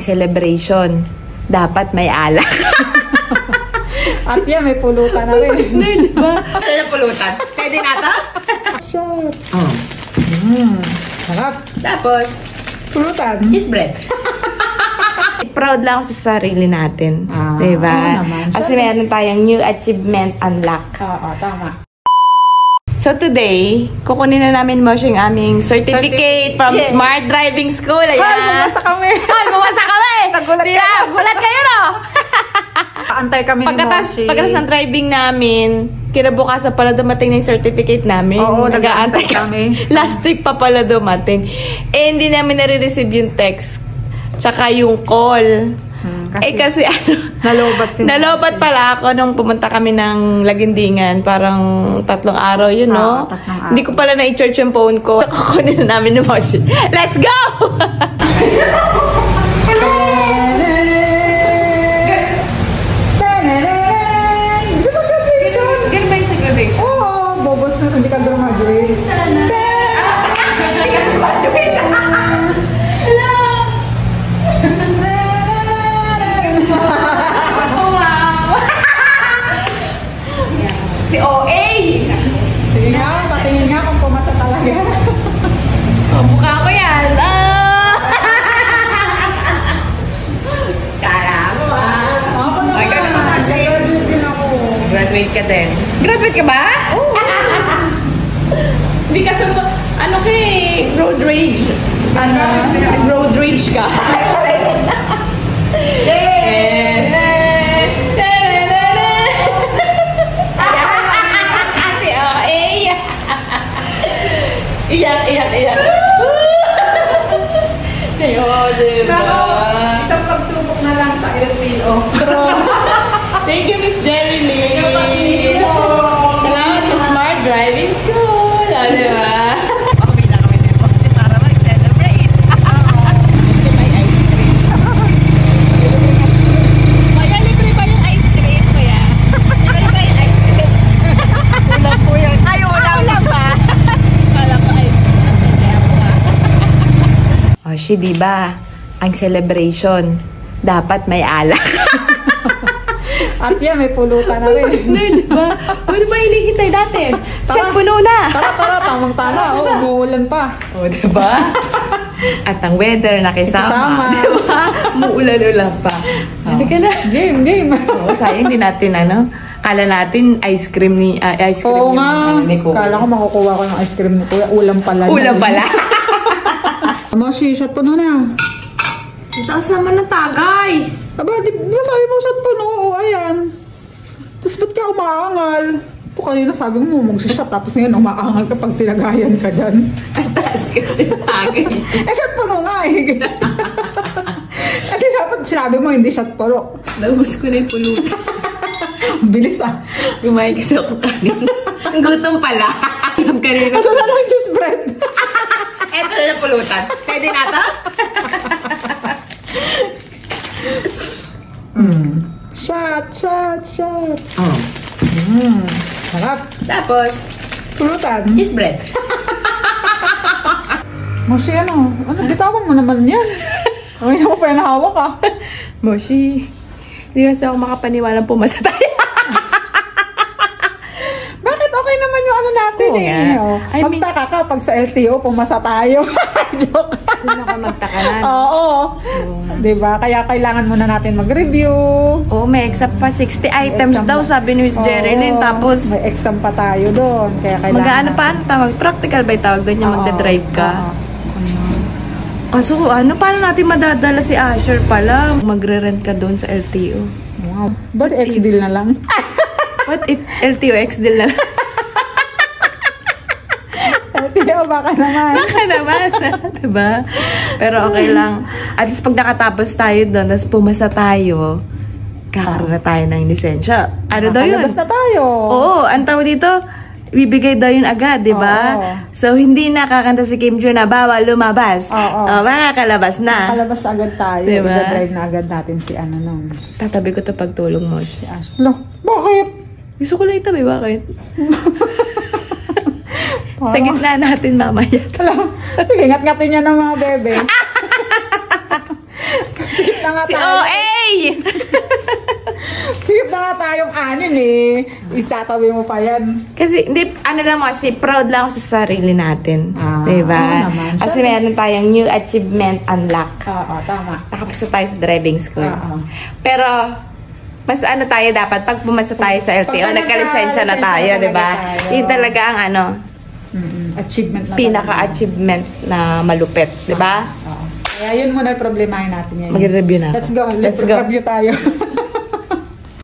celebration, dapat may alak. At yan, may pulutan na rin. Diba? Ano na pulutan? Pwede na ito? Shot. Sarap. Tapos, Pulutan. cheese bread. Proud lang ako sa sarili natin. Diba? Kasi meron tayong new achievement unlock. Oo, tama. So today, kukunin na namin mo yung aming certificate from Smart Driving School. Ayan. Ay, bumasa kami. Ay, bumasa kami. Nagulat diba? kayo. Gulat kayo, no? Antay kami ni Moshi. Pagkatas ng driving namin, kinabukasan pala dumating na yung certificate namin. Oo, nag-aantay kami. Last week pa pala dumating. Eh, hindi namin nare-receive yung text. Tsaka yung call. Kasi ano, nalobat pala ako nung pumunta kami ng Lagindingan. Parang 3 araw yun, no? 3 araw. Hindi ko pala na-i-charge yung phone ko. Kukunin na namin ng Moshi. Let's go! Ganun ba yung sa graduation? Oo, bobos na hindi ka graduate. Si OA! Sige nga, patingin nga kung pumasa talaga. Mukha ko yan. Kala mo Ako naman, graduate din ako. Graduate ka din. Graduate ka ba? Oo. Hindi ka sa ano kay road rage. Road rage ka. Iyak. Ayun, diba? Isang pagsubok na lang sa LTO. Thank you, Miss Jerry Lee. Salamat sa Smart Driving School. Diba? Okay na kami din po kasi para mag-celebrate. Kasi may ice cream. Kuya, libre ba yung ice cream, kuya? Libre ba yung ice cream? Ulam po yan. Ay, ulam ba? Kala ko ice cream. Kaya po diba? Ang celebration, dapat may alak. At yan, may pulutan na rin. Diba? Ano ba hinihintay natin? Siya, puno na. Tara, tamang-tama. Umuulan pa. Diba? At ang weather nakisama. Diba? Umuulan-ulan pa. Halika na. Game. Sayang din natin, kala natin ice cream Oo nga. Kala ko makukuha ko yung ice cream ni Kuya. Ulam pala. Ulam pala. Moshi, shot puno na. Taas naman ng tagay. Aba, di ba sabi mo shot puno? Oo, ayan. Tapos ba't ka umaangal? Ito kayo na sabi mo mag-shot tapos ngayon umaangal ka pag tinagayan ka dyan. Ang taas kasi tagay. Shot puno nga eh. Kasi dapat sinabi mo hindi shot puno. Naubos ko na yung puno. Bilis ah. Kumain kasi ako kanina. Ang gutom pala. Ang kanina. Ito na lang juice bread. Eto na na pulutan. Pwede na ito? Shot. Sarap. Tapos, Pulutan. cheese bread. Moshi, bitawan mo naman yan. Kamay mo pa yung nahawak ah. Moshi, hindi kasi ako makapaniwalang pumasa tayo. Bakit okay naman yung natin Magtaka ka pag sa LTO pumasa tayo. Joke. Doon ako magtakanan. Oo. Diba? Kaya kailangan muna natin mag-review. Oo, may exam pa. 60 items exam daw, sabi ni Miss Jerilyn. Tapos, may exam pa tayo doon. Kaya kailangan. Mag-ano pa? Tawag? Practical ba yung tawag doon yung magdadrive ka? Kaso, paano natin madadala si Asher pala? Magre-rent ka doon sa LTO. Wow. But X-deal na lang. What if LTO X-deal na lang? LTO, baka naman. Baka naman. Diba? Pero okay lang. At least pag nakatapos tayo doon, tapos pumasa tayo, kakaroon na tayo ng lisensya. Ano daw yun? Nakalabas na tayo. Oo, ang tawag dito, ibibigay daw yun agad, di ba? So, hindi nakakanta si Kim Joo na bawal lumabas. Makakalabas na. Nakalabas agad tayo. Diba? I-drive na agad natin si nun. Tatabi ko to pagtulong mo. Si Ash. Bakit? Gusto ko lang itabi, bakit? Sa gitna natin mamaya. Sige, ngat-ngatin niya ng mga bebe. nga Si tayo. OA! Skip na nga tayong anim eh. Itatabi mo pa yan. Kasi, hindi, ano lang mo, kasi proud lang ako sa sarili natin. Diba? Oo naman. Kasi meron tayong new achievement unlock. Oo, tama. Nakapasa tayo sa driving school. Oo. Pero, mas ano tayo dapat, pag pumasa tayo sa LTO, Pagka nagkalisensya na tayo, nagka-lisensya diba? talaga tayo. Yun talaga ang ano, Achievement na pinaka-achievement na malupit, diba? Oo. Kaya yun muna problemahin natin ngayon. Mag-review na ako. Let's go. Let's go. Review tayo.